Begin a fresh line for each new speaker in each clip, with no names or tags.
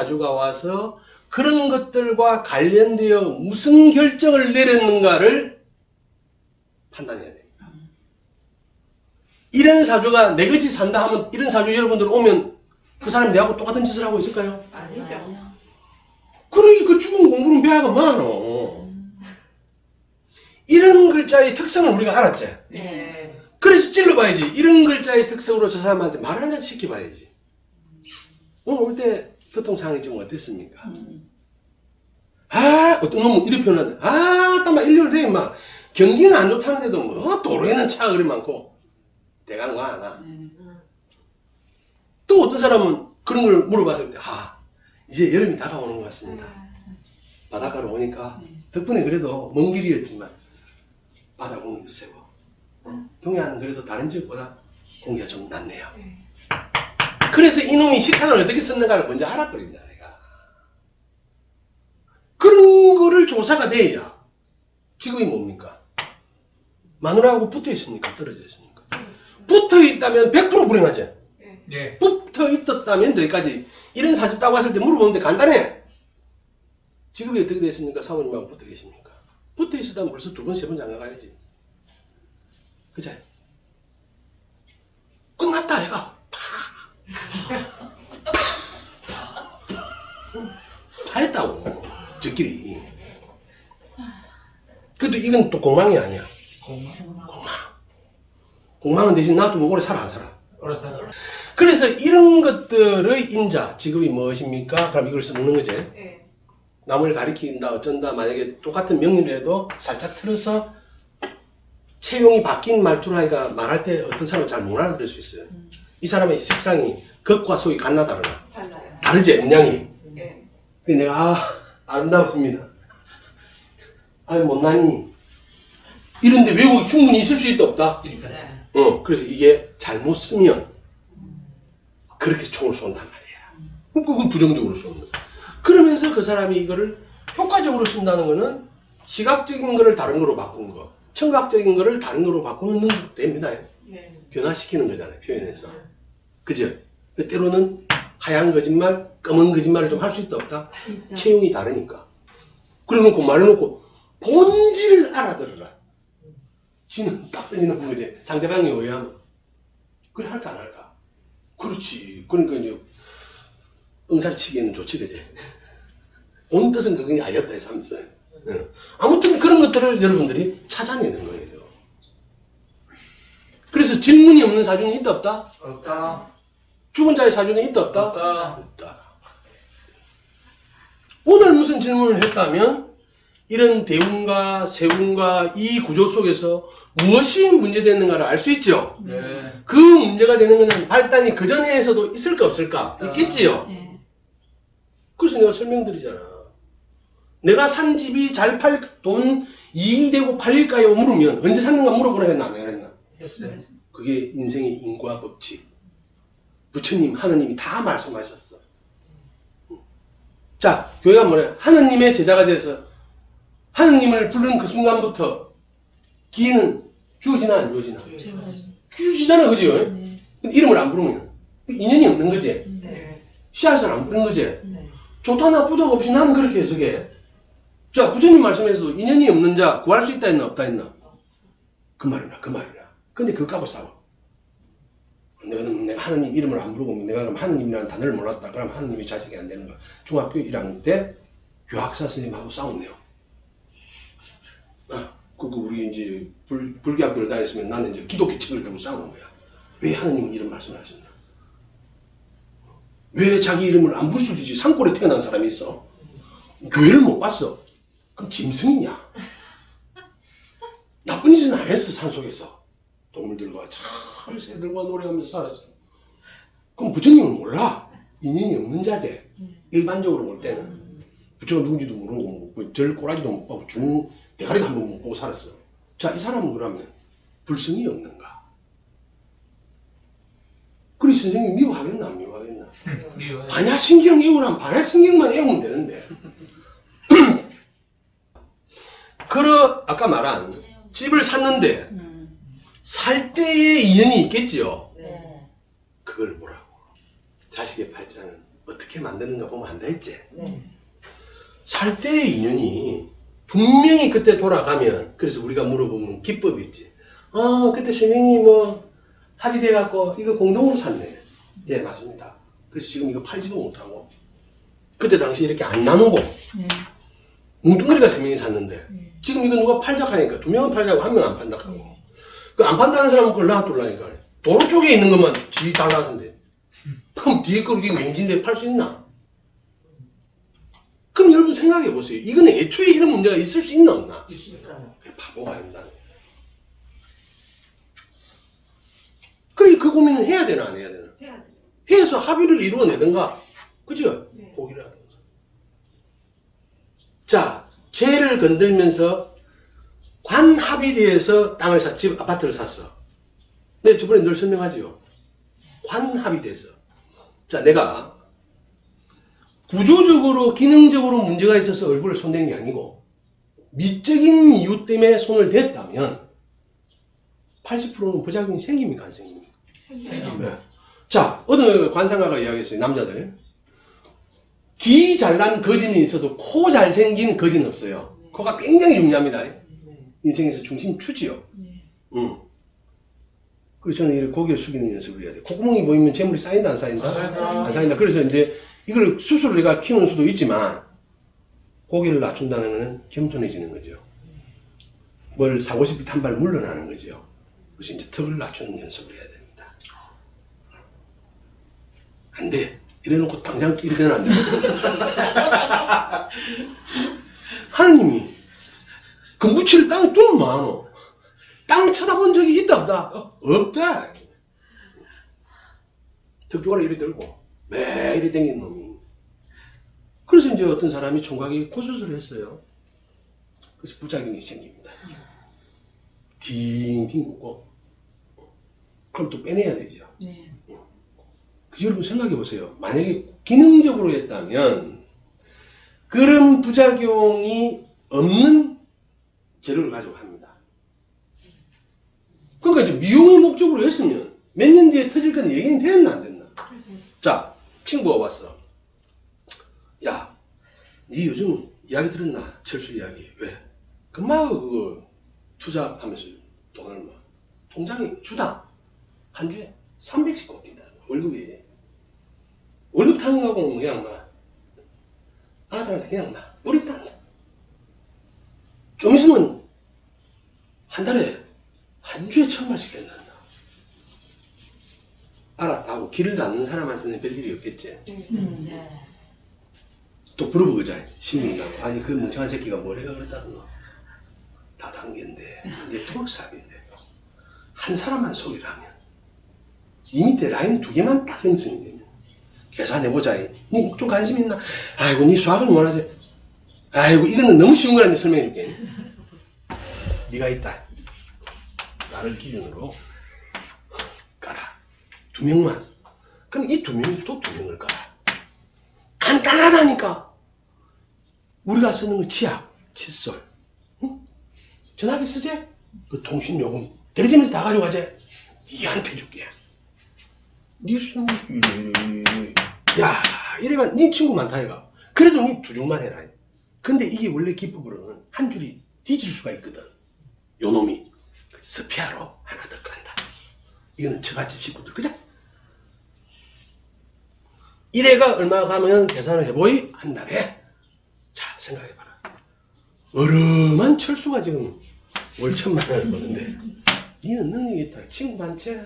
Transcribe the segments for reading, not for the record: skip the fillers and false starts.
사주가 와서 그런 것들과 관련되어 무슨 결정을 내렸는가를 판단해야 됩니다. 이런 사주가 내거지 산다 하면 이런 사주 여러분들 오면 그 사람이 내하고 똑같은 짓을 하고 있을까요?
아니죠.
그러니 그 죽은 공부는 배아가 많어. 이런 글자의 특성을 우리가 알았지.
네.
그래서 찔러봐야지. 이런 글자의 특성으로 저 사람한테 말 하나 시켜봐야지. 오늘 올 때 교통상황이 좀 어땠습니까? 아, 어떤 놈은 이렇게 표현한다. 아, 땀막 일렬 돼, 임마. 경기는 안 좋다는데도 뭐, 도로에는 차가 그리 많고. 대강 와, 나. 또 어떤 사람은 그런 걸 물어봤을 때, 아, 이제 여름이 다가오는 것 같습니다. 바닷가로 오니까, 덕분에 그래도 먼 길이었지만, 바다 공기도 세고, 동해안은 그래도 다른 지역보다 공기가 좀 낫네요. 그래서 이놈이 식상을 어떻게 썼는가를 먼저 알아버린다, 내가. 그런 거를 조사가 돼야 직업이 뭡니까? 마누라하고 붙어 있습니까? 떨어져 있습니까? 붙어 있다면 100% 불행하지?
네.
붙어 있었다면 여기까지 이런 사주 따고 왔을 때 물어보는데 간단해. 직업이 어떻게 됐습니까? 사모님하고 붙어 계십니까? 붙어 있었다면 벌써 2번, 3번 장가 가야지. 그치? 끝났다, 얘가. 다 했다고. 저끼리. 근데 이건 또 공망이 아니야. 공망은 대신 나도 뭐 오래 살아, 안 살아?
오래 살아.
그래서 이런 것들의 인자, 직업이 무엇입니까? 그럼 이걸 써먹는 거지.
네.
남을 가리킨다, 어쩐다, 만약에 똑같은 명리라도 살짝 틀어서 채용이 바뀐 말투를 하니까 말할 때 어떤 사람은 잘 못 알아들을 수 있어요. 이 사람의 식상이 겉과 속이 같나 다르나?
달라요.
다르지, 음량이.
네.
근데 내가, 아름다웠습니다. 아유, 못나니. 이런데 왜곡이 충분히 있을 수 있다, 없다?
그러니까.
네.
그래서 이게 잘못 쓰면 그렇게 총을 쏜단 말이야. 그건 부정적으로 쏘는 거야. 그러면서 그 사람이 이거를 효과적으로 쓴다는 거는 시각적인 거를 다른 거로 바꾼 거, 청각적인 거를 다른 거로 바꾸는 능력도 됩니다.
네.
변화시키는 거잖아요, 표현해서. 그죠? 때로는 하얀 거짓말, 검은 거짓말을 좀 할 수 있다, 없다? 체형이 다르니까. 그래놓고 말해놓고 본질을 알아들어라. 지는 딱 던지는 거지. 상대방이 오해하면. 그래, 할까, 안 할까? 그렇지. 그러니까 이제, 응살치기에는 좋지, 그지? 온 뜻은 그게 아니었다 해서 합니다. 아무튼 그런 것들을 여러분들이 찾아내는 거예요. 그래서 질문이 없는 사주는 있다, 없다?
없다.
죽은 자의 사주는 있다, 없다?
없다.
없다. 오늘 무슨 질문을 했다면, 이런 대운과 세운과 이 구조 속에서 무엇이 문제되는가를 알 수 있죠?
네.
그 문제가 되는 것은 발단이 그 전에서도 있을까 없을까? 있겠지요?
네.
그래서 내가 설명드리잖아. 내가 산 집이 돈 이익이 되고 팔릴까요? 물으면 언제 샀는가 물어보라 했나 안 했나?
했어요.
그게 인생의 인과 법칙. 부처님, 하느님이 다 말씀하셨어. 자, 교회가 뭐래? 하느님의 제자가 돼서 하느님을 부르는 그 순간부터 기회는 주어지나 안 주어지나? 주어지잖아, 그죠? 근데 이름을 안 부르면 인연이 없는 거지.
네.
씨앗을 안 뿌린 거지.
네.
좋다 나쁘다 없이 나는 그렇게 해석해. 자, 부처님 말씀에서도 인연이 없는 자 구할 수 있다 했나 없다 했나? 그 말이라, 그 말이라. 근데 그거 갖고 싸워. 내가 하느님 이름을 안 부르고 내가 그럼 하느님이라는 단어를 몰랐다. 그럼 하느님이 자식이 안 되는 거야. 중학교 1학년 때 교학사 선생님하고 싸웠네요. 우리 이제 불교학교를 다녔으면 나는 이제 기독교 책을 들고 싸우는 거야. 왜 하느님은 이런 말씀을 하셨나? 왜 자기 이름을 안 부를 수 있지? 산골에 태어난 사람이 있어. 교회를 못 봤어. 그럼 짐승이냐? 나쁜 짓은 안 했어, 산속에서. 동물들과 잘 새들과 노래하면서 살았어. 그럼 부처님은 몰라. 인연이 없는 자제. 일반적으로 볼 때는. 부처가 누군지도 모르고, 절 꼬라지도 못 보고, 대가리도 한 번 못 보고 살았어. 자, 이 사람은 그러면 불성이 없는가? 그리 선생님 미워하겠나, 안 미워하겠나?
미워요.
반야신경 애우라면 반야신경만 애우면 되는데. 아까 말한 집을 샀는데, 살 때의 인연이 있겠지요?
네.
그걸 뭐라고? 자식의 팔자는 어떻게 만드는가 보면 한다 했지.
네.
살 때의 인연이 분명히 그때 돌아가면, 그래서 우리가 물어보면 기법이 있지. 그때 세 명이 뭐 합의돼갖고 이거 공동으로 샀네. 예, 맞습니다. 그래서 지금 이거 팔지도 못하고, 그때 당시 이렇게 안 나누고, 뭉뚱그리가 세 명이 샀는데, 지금 이거 누가 팔자고 하니까, 두 명은 팔자고 한 명 안 판다고 하고, 그 안 판다는 사람은 그걸 놔둘라니까. 도로 쪽에 있는 것만 지 달라던데. 그럼 뒤에 거 이게 명진데 팔 수 있나? 그럼 여러분 생각해 보세요. 이거는 애초에 이런 문제가 있을 수 있나 없나?
있어요.
바보가 아닌다. 그래, 그 고민은 해야 되나 안 해야 되나?
해야 돼요.
해서 합의를 이루어내든가, 그죠?
네.
포기를 하든가. 자, 죄를 건들면서 관 합의대에서 땅을 집 아파트를 샀어. 근데 저번에 늘 설명하지요. 관 합의대에서. 자, 내가 구조적으로, 기능적으로 문제가 있어서 얼굴을 손댄 게 아니고, 미적인 이유 때문에 손을 댔다면, 80%는 부작용이 생깁니까, 안 생깁니까? 네. 자, 어느 관상가가 이야기했어요, 남자들. 기 잘난 거진이 있어도 코 잘생긴 거진 없어요. 코가 굉장히 중요합니다. 인생에서 중심 추지요. 그래서 저는 이렇게 고개를 숙이는 연습을 해야 돼. 콧구멍이 보이면 재물이 쌓인다, 안 쌓인다? 안 쌓인다. 그래서 이제 이걸 스스로 내가 키우는 수도 있지만, 고개를 낮춘다는 것은 겸손해지는 거죠. 뭘 사고 싶을 때 한 발 물러나는 거죠. 그래서 이제 턱을 낮추는 연습을 해야 됩니다. 안 돼. 이래놓고 당장 이리 되면 안 돼. 하느님이 그 묻힐 땅이 좀 많어. 땅 쳐다본 적이 있다 없다? 없다. 턱조가를 이리 들고 매일 이리 댕기는 놈이. 그래서 이제 어떤 사람이 총각이 고수술을 했어요. 그래서 부작용이 생깁니다. 딩딩 굽고. 그럼 또 빼내야 되죠.
네.
여러분 생각해 보세요. 만약에 기능적으로 했다면 그런 부작용이 없는 재료를 가지고 합니다. 그러니까 이제 미용을 목적으로 했으면 몇 년 뒤에 터질 건 얘기는 됐나 안 됐나? 자, 친구가 왔어. 야, 니 요즘 이야기 들었나? 철수 이야기. 왜? 금방 그거 투자하면서 돈을 막 통장에 주당 한 주에 300씩 꺾인다. 월급이. 월급 타는 거하고는 그냥 막 아들한테 그냥 막 뿌렸다. 좀 있으면 한 달에 한 주에 1,000만씩 된단다. 알았다고 길을 닫는 사람한테는 별일이 없겠지.
네.
또 물어보자. 시민이가. 아니 그 멍청한 새끼가 뭘 해가 그랬다는 거. 다단계인데 네트워크 사업인데 한 사람만 소개를 하면 이 밑에 라인 2개만 딱 형성이 되면 계산해보자. 니 목적 관심 있나? 아이고 니 수학을 못하지. 아이고 이거는 너무 쉬운 거라니 설명해줄게. 니가 있다. 나를 기준으로 깔아. 2명만. 그럼 이 2명이 또 2명을 깔아. 간단하다니까. 우리가 쓰는 거 치약, 칫솔. 응? 전화기 쓰지? 그 통신요금 대리점에서 다 가져가지? 니한테 줄게. 니 쓰는 야, 이래가 니 친구 많다 이가. 그래도 니 2줄만 해라. 근데 이게 원래 기법으로는 한 줄이 뒤질 수가 있거든. 요 놈이 스피아로 하나 더 간다. 이거는 처갓집 식구들, 그죠? 이래가 얼마 가면 계산을 해보이 한 달에. 자, 생각해봐라. 어름한 철수가 지금 월 1,000만 원을 버는데 니는 능력이 있다. 친구 많지?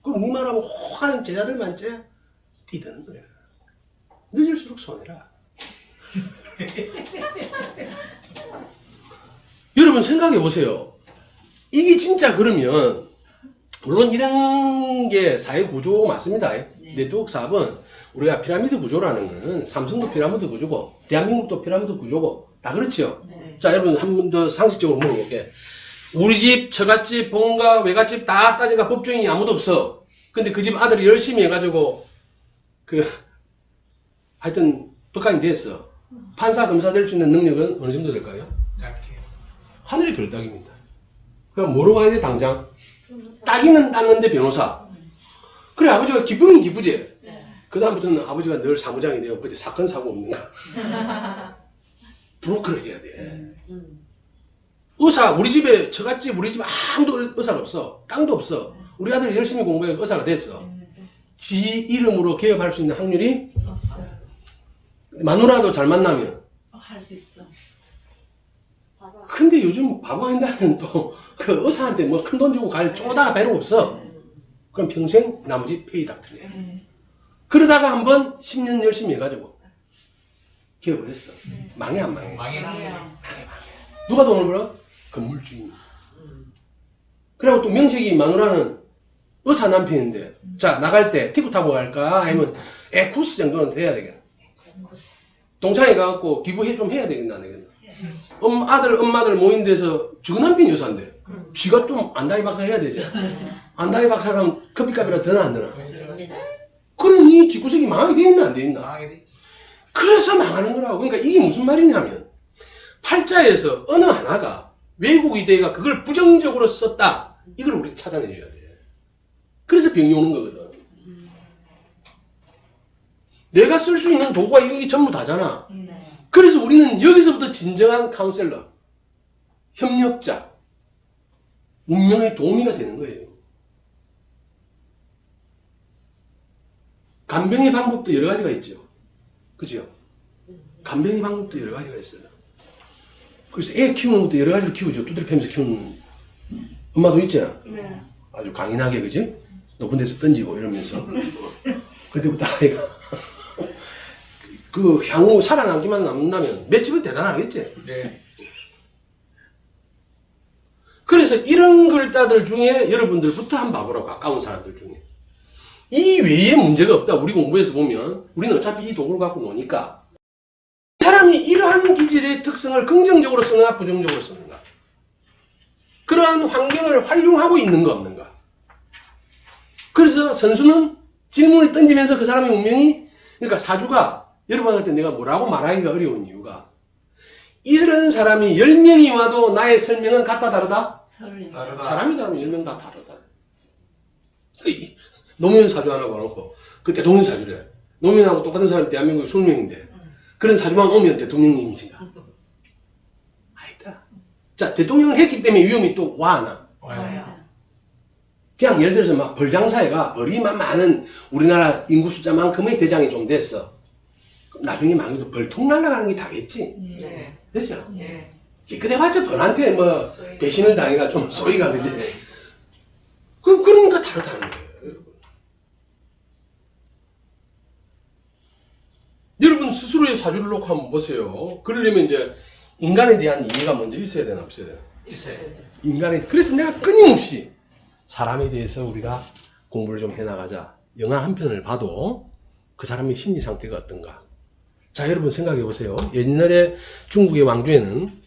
그럼 니 말하면 혹 하는 제자들 많지? 뛰드는 거야. 늦을수록 손해라. 여러분 생각해보세요. 이게 진짜 그러면 물론 이런 게 사회 구조 맞습니다. 네트워크 사업은 우리가 피라미드 구조라는 거는 삼성도 피라미드 구조고 대한민국도 피라미드 구조고 다 그렇지요.
네.
자, 여러분 한 번 더 상식적으로 물어볼게. 우리 집, 처갓집, 본가, 외갓집 다 따지가 법정이 아무도 없어. 근데 그 집 아들이 열심히 해가지고 하여튼 법관이 됐어. 판사, 검사 될 수 있는 능력은 어느 정도 될까요?
약해요.
하늘의 별따기입니다. 그럼 뭐로 가야 돼 당장? 따기는 땄는데 변호사. 그래 아버지가 기쁘긴 기쁘지. 그다음부터는 아버지가 늘 사무장이 되어 어디 사건 사고 없는가 브로커를 해야 돼. 의사 우리 집에 처갓집 우리 집 아무도 의사가 없어. 땅도 없어. 우리 아들이 열심히 공부해 의사가 됐어. 지 이름으로 개업할 수 있는 확률이
없어.
마누라도 잘 만나면.
할 수 있어. 봐봐.
근데 요즘 바보 한다면 또 그 의사한테 뭐 큰 돈 주고 갈 쪼다가 배로 없어. 그럼 평생 나머지 페이 닥터리야. 그러다가 한번 10년 열심히 해가지고 개업을 했어. 망해 안 망해?
망해.
누가 돈을 벌어? 건물주인. 그리고 또 명색이 마누라는 의사 남편인데 자 나갈 때 티쿠 타고 갈까? 아니면 에쿠스 정도는 돼야 되겠나? 동창회 가갖고 기부해 좀 해야 되겠나 안 되겠나? 엄마들 모인 데서 죽은 남편이 여사인데 쥐가 좀 안다이 박사 해야 되지. 안다이 박사라면 커피값이라 더나 안 드나? 그러니 집구석이 망하게 돼 있나 안 돼 있나?
망하게 돼.
그래서 망하는 거라고. 그러니까 이게 무슨 말이냐면 팔자에서 어느 하나가 외국 의대가 그걸 부정적으로 썼다. 이걸 우리 찾아내줘야 돼. 그래서 병이 오는 거거든. 내가 쓸 수 있는 도구가 이게 전부 다잖아. 그래서 우리는 여기서부터 진정한 카운셀러, 협력자, 운명의 도우미가 되는 거예요. 간병의 방법도 여러 가지가 있죠. 그죠? 간병의 방법도 여러 가지가 있어요. 그래서 애 키우는 것도 여러 가지로 키우죠. 두드려 패면서 키우는 엄마도 있잖아.
네.
아주 강인하게, 그지? 높은 데서 던지고 이러면서. 그때부터 아이가 그 향후 살아남기만 남는다면 맷집은 대단하겠지?
네.
그래서 이런 글자들 중에 여러분들부터 한번 봐보라고, 가까운 사람들 중에. 이 외에 문제가 없다. 우리 공부에서 보면 우리는 어차피 이 도구를 갖고 노니까 사람이 이러한 기질의 특성을 긍정적으로 쓰는가 부정적으로 쓰는가, 그러한 환경을 활용하고 있는가 없는가. 그래서 선수는 질문을 던지면서 그 사람의 운명이, 그러니까 사주가 여러분한테 내가 뭐라고 말하기가 어려운 이유가, 이런 사람이 10명이 와도 나의 설명은 같다 다르다?
다르다.
사람이 다르면 10명 다 다르다. 노무현 사주 하나 봐놓고 그 대통령 사주래. 노무현하고 똑같은 사람이 대한민국에 20명인데 그런 사주만 오면 대통령님이신가? 아니다. 자, 대통령을 했기 때문에 위험이 또 와나?
와요.
그냥 예를 들어서 막 벌장사회가 벌이만 많은 우리나라 인구 숫자만큼의 대장이 좀 됐어. 그럼 나중에 망해도 벌통 날아가는 게 다겠지.
네.
그렇죠?
네.
그래봤자 벌한테 뭐 배신을 당해가 좀 소리가 그지. 그러니까 다르다는 거예요, 여러분. 여러분 스스로의 사주를 놓고 한번 보세요. 그러려면 이제 인간에 대한 이해가 먼저 있어야 되나 없어야 되나?
있어요.
인간에, 그래서 내가 끊임없이 사람에 대해서 우리가 공부를 좀 해나가자. 영화 한 편을 봐도 그 사람의 심리 상태가 어떤가. 자, 여러분 생각해 보세요. 옛날에 중국의 왕조에는,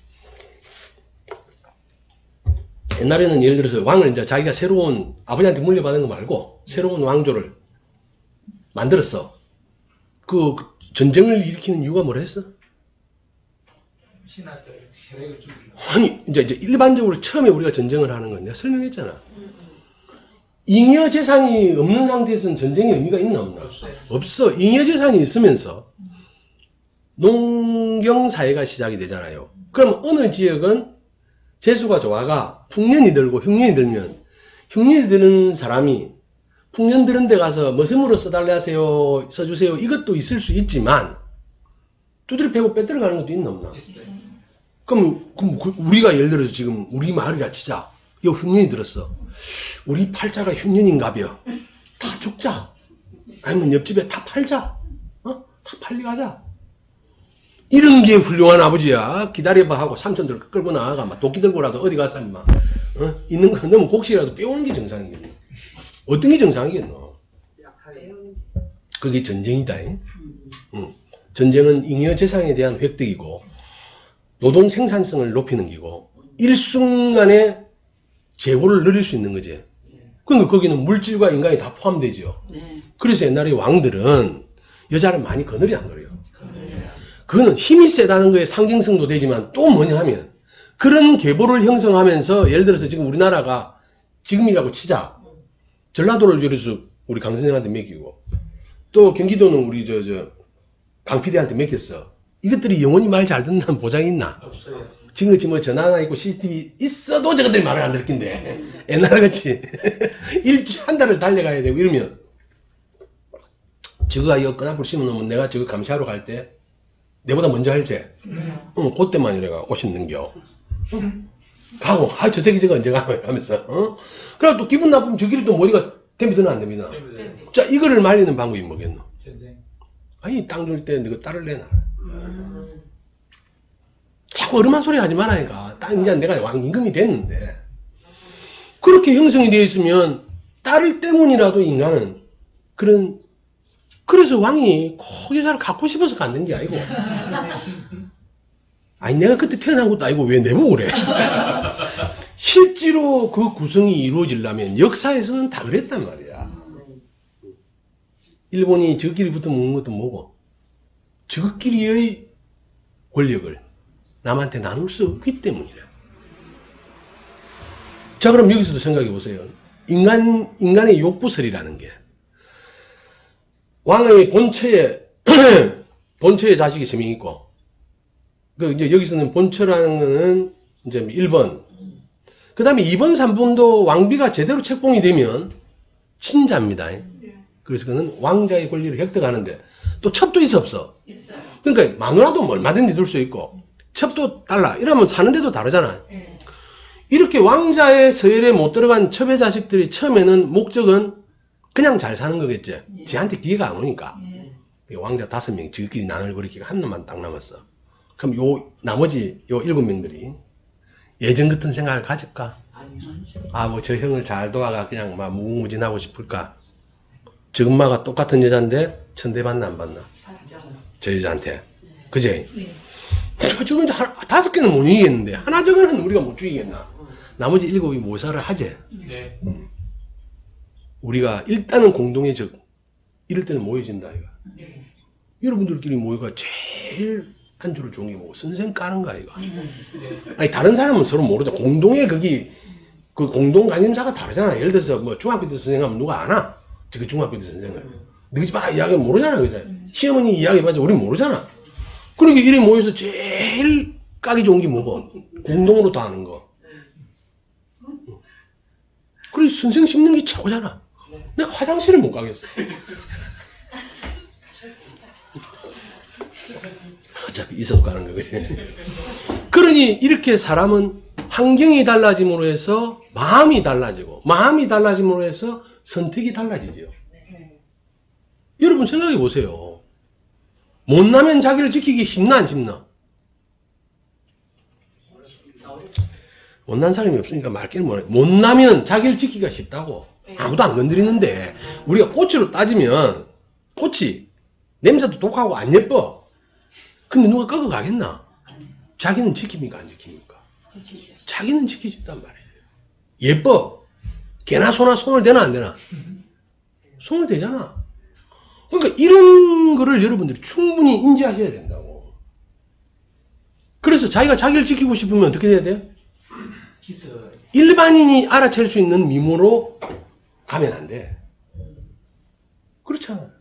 옛날에는 예를 들어서 왕을 이제 자기가 새로운, 아버지한테 물려받은 거 말고 새로운 왕조를 만들었어. 그 전쟁을 일으키는 이유가 뭐라 했어?
신하들 세력을 줄이고.
아니, 이제 일반적으로 처음에 우리가 전쟁을 하는 건 내가 설명했잖아. 잉여 재산이 없는 상태에서는 전쟁의 의미가 있나 없나? 없어. 잉여 재산이 있으면서 농경사회가 시작이 되잖아요. 그럼 어느 지역은 재수가 좋아가 풍년이 들고 흉년이 들면, 흉년이 드는 사람이 풍년 드는 데 가서 머슴으로 써달라세요, 써주세요, 이것도 있을 수 있지만 두드려 패고 빼들어 가는 것도 있나 없나?
있어요.
그럼 우리가 예를 들어서 지금 우리 마을이라 치자. 요 흉년이 들었어. 우리 팔자가 흉년인가벼. 다 죽자. 아니면 옆집에 다 팔자. 다 팔리 가자. 이런 게 훌륭한 아버지야. 기다려봐 하고 삼촌들 끌고 나가가 막 도끼 들고라도 어디 가서 막 있는 거 너무 곡식이라도 빼오는 게 정상이겠노. 어떤 게 정상이겠노. 그게 전쟁이다. 전쟁은 잉여 재산에 대한 획득이고 노동 생산성을 높이는 기고 일순간에 재고를 늘릴 수 있는 거지. 그러니까 거기는 물질과 인간이 다 포함되죠. 그래서 옛날에 왕들은 여자를 많이 거느리 안 그래요. 그거는 힘이 세다는 거에 상징성도 되지만 또 뭐냐 하면 그런 계보를 형성하면서, 예를 들어서 지금 우리나라가 지금이라고 치자. 전라도를 예를 들어서 우리 강 선생한테 맡기고 또 경기도는 우리 강 PD한테 맡겼어. 이것들이 영원히 말 잘 듣는다는 보장이 있나?
없어요.
지금 뭐 전화 하나 있고 CCTV 있어도 저것들이 말을 안 들을 낀데 옛날같이 일주일 한 달을 달려가야 되고 이러면 저거가 이거 끈앞을 심어놓으면 내가 저거 감시하러 갈 때 내보다 먼저 할지. 그때만 이래가 오십는겨. 가고 저 새끼 저거 언제 가요 하면서 그래고 또 기분 나쁘면 저 길이 또 어디가 됩니다나 안 됩니다. 자 이거를 말리는 방법이 뭐겠노?
전쟁.
아니 땅 줄 때 너가 딸을 내놔. 자꾸 어른한 소리 하지 말라니까. 땅 이제 내가 왕임금이 됐는데 그렇게 형성이 되어 있으면 딸을 때문이라도 인간은 그래서 왕이 거기서를 갖고 싶어서 갖는 게 아니고 아니 내가 그때 태어난 것도 아니고 왜 내보고 그래. 실제로 그 구성이 이루어지려면 역사에서는 다 그랬단 말이야. 일본이 저끼리부터 먹는 것도 뭐고 저끼리의 권력을 남한테 나눌 수 없기 때문이래. 자 그럼 여기서도 생각해 보세요. 인간의 욕구설이라는 게 왕의 본처의 자식이 세명 있고 이제 여기서는 본처라는 거는 이제 1번 그 다음에 2번 3번도 왕비가 제대로 책봉이 되면 친자입니다. 그래서 그는 왕자의 권리를 획득하는데 또 첩도 있어 없어?
있어요.
그러니까 마누라도 뭐 얼마든지 둘 수 있고 첩도 달라 이러면 사는데도 다르잖아. 이렇게 왕자의 서열에 못 들어간 첩의 자식들이 처음에는 목적은 그냥 잘 사는 거겠지. 지한테 기회가 안 오니까. 왕자 5명 지들끼리 나눌거리기가 한 놈만 딱 남았어. 그럼 나머지 7명들이 예전 같은 생각을 가질까? 아, 뭐 저 형을 잘 도와가 그냥 막 무궁무진하고 싶을까? 저 엄마가 똑같은 여잔데 천대받나 안 받나? 저 여자한테. 그제? 저건 5개는 못 이기겠는데 하나 저거는 우리가 못 죽이겠나? 나머지 7이 모사를 하지.
네.
우리가 일단은 공동의 적 이럴 때는 모여진다 이거. 여러분들끼리 모여가 제일 한 줄을 좋은 게 뭐고 선생 까는 거야 이거. 아니 다른 사람은 서로 모르죠. 공동의 거기 그 공동 관심사가 다르잖아. 예를 들어서 뭐 중학교 때 선생하면 누가 아나? 저 중학교 때 선생을 너희 집 이야기 모르잖아 그죠? 시어머니 이야기해봐도 우리 모르잖아. 그러니까 이래 모여서 제일 까기 좋은 게 뭐고 공동으로 다 하는 거. 그래 선생 씹는 게 최고잖아. 내가 화장실을 못 가겠어. 어차피 있어도 가는 거거든. 그러니 이렇게 사람은 환경이 달라짐으로 해서 마음이 달라지고 마음이 달라짐으로 해서 선택이 달라지죠. 여러분 생각해 보세요. 못나면 자기를 지키기 쉽나 안 쉽나? 못난 사람이 없으니까 말귀를 못해. 못나면 자기를 지키기가 쉽다고. 아무도 안 건드리는데 우리가 꼬치로 따지면 꼬치 냄새도 독하고 안 예뻐. 근데 누가 꺾어 가겠나? 자기는 지킵니까 안 지킵니까? 자기는 지키겠단 말이에요. 예뻐. 개나 소나 손을 대나 안 대나? 손을 대잖아. 그러니까 이런 거를 여러분들이 충분히 인지하셔야 된다고. 그래서 자기가 자기를 지키고 싶으면 어떻게 해야 돼요? 일반인이 알아챌 수 있는 미모로 가면 안 돼. 그렇잖아.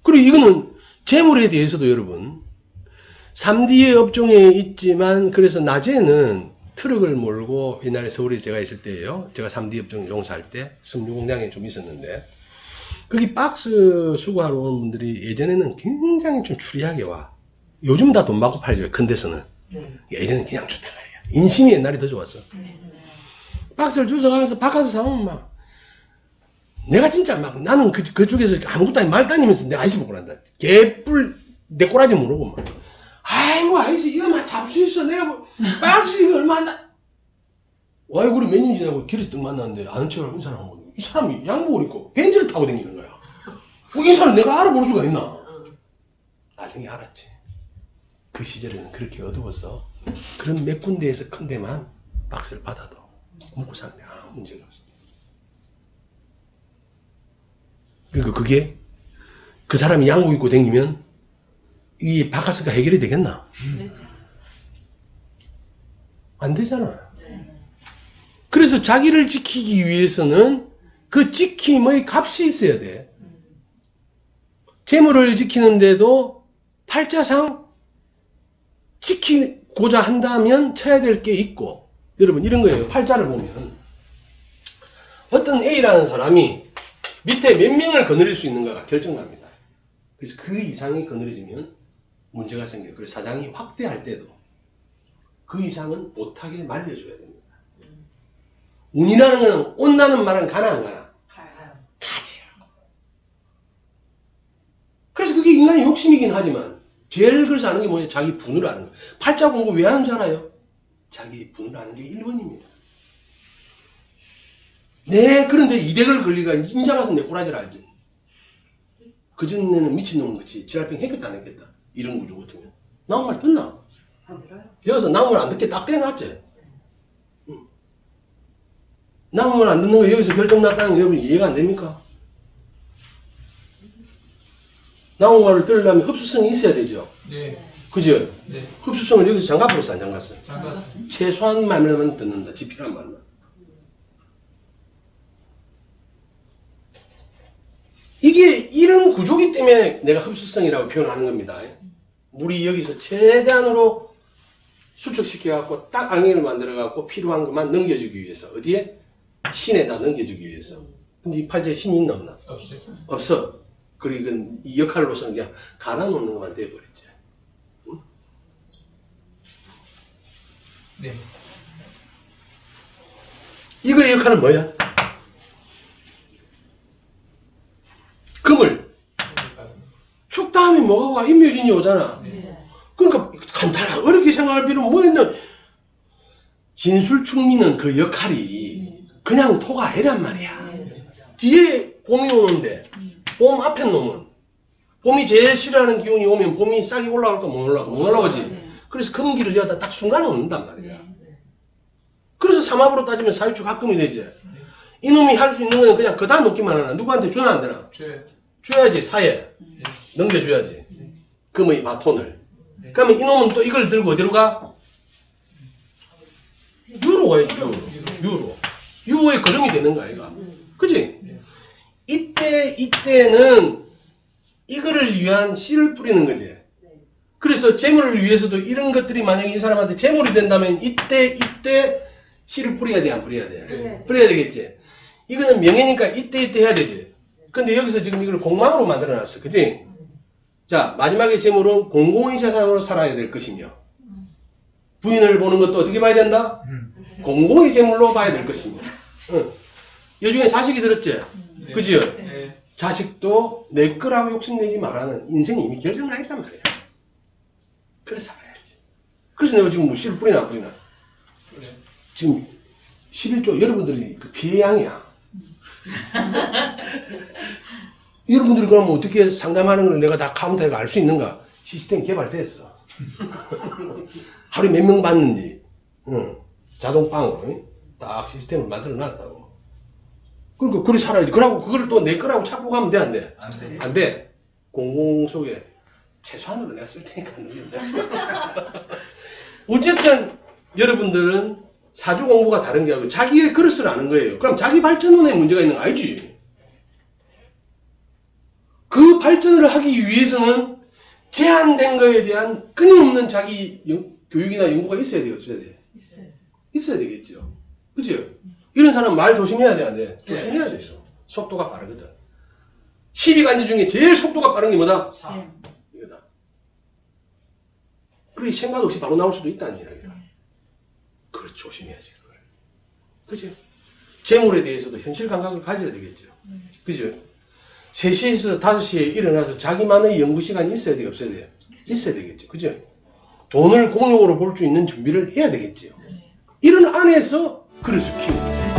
그리고 이거는 재물에 대해서도 여러분 3D의 업종에 있지만 그래서 낮에는 트럭을 몰고 옛날에 서울에 제가 있을 때예요. 제가 3D 업종 용사할 때 섬유공장에 좀 있었는데 거기 박스 수거하러 오는 분들이 예전에는 굉장히 좀 추리하게 와. 요즘 다 돈 받고 팔죠. 큰 데서는. 예전에는 그냥 좋단 말이야. 인심이 옛날에 더 좋았어. 박스를 주워가면서 바꿔서 사오면 막 내가 진짜 막 나는 그쪽에서 아무것도 아닌 말 따니면서 내가 아이씨 먹고 난다. 개뿔 내 꼬라지 모르고 막 아이고 아이씨 이거 막 잡수 있어 내가 뭐 박스 이거 얼마 한다. 와이구리 몇 년 지나고 길에서 딱 만났는데 아는 척을 한 사람하고 이 사람이 양복을 입고 벤츠를 타고 다니는 거야. 이 사람 내가 알아볼 수가 있나? 나중에 알았지. 그 시절에는 그렇게 어두웠어. 그런 몇 군데에서 큰 데만 박스를 받아도 먹고 사는데 아무 문제가 없어. 그러니까 그게 그 사람이 양복 입고 다니면 이 바카스가 해결이 되겠나? 안 되잖아. 그래서 자기를 지키기 위해서는 그 지킴의 값이 있어야 돼. 재물을 지키는데도 팔자상 지키고자 한다면 쳐야 될 게 있고, 여러분 이런 거예요. 팔자를 보면 어떤 A라는 사람이 밑에 몇 명을 거느릴 수 있는가가 결정납니다. 그래서 그 이상이 거느려지면 문제가 생겨요. 그래서 사장이 확대할 때도 그 이상은 못하게 말려줘야 됩니다. 운이라는 건 온다는 말은 가나 안 가나? 가지요. 그래서 그게 인간의 욕심이긴 하지만 제일 그래서 하는 게 뭐냐? 자기 분을 아는 거예요. 팔자 공부 왜 하는 줄 알아요? 자기 분을 아는 게 1번입니다. 네, 그런데 이대걸 걸리가 인자 가서 내 꼬라지를 알지. 그전에는 미친놈 같이 지랄병 했겠다 안 했겠다. 이런 구조 같으면. 나온 말 듣나?
안 들어요?
여기서 나온 말 안 듣게 딱 떼놨지. 나온 말 안 듣는 거 여기서 결정 났다는 게 여러분 이해가 안 됩니까? 나온 말을 들으려면 흡수성이 있어야 되죠.
네.
그죠?
네.
흡수성은 여기서 장갑으로서 안 장갔어요.
장갑.
최소한 말만 듣는다. 지필한 말만. 이게 이런 구조기 때문에 내가 흡수성이라고 표현하는 겁니다. 물이 여기서 최대한으로 수축시켜갖고 딱 앙행을 만들어갖고 필요한 것만 넘겨주기 위해서. 어디에? 신에다 넘겨주기 위해서. 근데 이 팔자에 신이 있나 없나?
없어요.
없어. 그리고 이 역할로서는 그냥 갈아놓는 것만 돼버렸지. 응?
네.
이거의 역할은 뭐야? 금을 축 다음에 뭐가 와? 임묘진이 오잖아.
네.
그러니까 간단하게 어렵게 생각할 필요는 뭐 있는 진술충리는 그 역할이 그냥 토가 아니란 말이야. 뒤에 봄이 오는데 봄 앞에 놈은 봄이 제일 싫어하는 기운이 오면 봄이 싹이 올라올까 못 올라가? 못 올라오지. 그래서 금기를 여기다 딱 순간에 놓는단 말이야. 그래서 삼합으로 따지면 사유축 합금이 되지. 이놈이 할 수 있는 건 그냥 그다 놓기만 하나. 누구한테 주나 안 되나? 줘야지. 사에 넘겨줘야지. 금의 바톤을. 그러면 이놈은 또 이걸 들고 어디로 가? 유로 가야지. 유로. 유로의 걸음이 되는 거야 이거. 그치? 이때는 이거를 위한 씨를 뿌리는 거지. 그래서 재물을 위해서도 이런 것들이 만약에 이 사람한테 재물이 된다면 이때 씨를 뿌려야 돼, 안 뿌려야 돼?
네.
뿌려야 되겠지. 이거는 명예니까 이때 해야 되지. 근데 여기서 지금 이걸 공망으로 만들어 놨어. 그치? 자, 마지막에 재물은 공공의 재산으로 살아야 될 것이며 부인을 보는 것도 어떻게 봐야 된다? 공공의 재물로 봐야 될 것이며. 응. 요즘에 자식이 들었지?
네.
그지요?
네.
자식도 내 거라고 욕심내지 말라는 인생이 이미 결정나 있단 말이야. 그래 살아야지. 그래서 내가 지금 뭐 씨를 뿌리나 안 뿌리나?
그래.
지금 11조 여러분들이 그 피해양이야. 여러분들이 그러면 어떻게 상담하는 걸 내가 다 카운터에 알 수 있는가? 시스템 개발됐어. 하루에 몇 명 받는지 자동빵으로 딱 시스템을 만들어 놨다고. 그러니까 그래 살아야지. 그러고 그걸 또 내 거라고 찾고 가면 돼, 안 돼?
안 돼.
안 돼. 공공 속에 최소한으로 내가 쓸 테니까 안 넘긴다. 어쨌든 여러분들은 사주 공부가 다른 게 아니고 자기의 그릇을 아는 거예요. 그럼 자기 발전론에 문제가 있는 거 알지? 그 발전을 하기 위해서는 제한된 거에 대한 끊임없는 자기 교육이나 연구가 있어야 돼요, 없어야 돼? 있어야 되겠죠. 그죠? 이런 사람 말 조심해야 돼, 안 돼? 조심해야 돼, 있어. 속도가 빠르거든. 12간지 중에 제일 속도가 빠른 게 뭐다? 이거다. 그렇게 생각 없이 바로 나올 수도 있다는 이야기야. 그걸 조심해야지, 그걸. 그죠? 재물에 대해서도 현실 감각을 가져야 되겠죠. 그죠? 3시에서 5시에 일어나서 자기만의 연구 시간이 있어야 돼요, 없어야 돼요? 있어야 되겠죠. 그죠? 돈을 공용으로 볼 수 있는 준비를 해야 되겠죠. 이런 안에서 그릇을 키우는 거예요.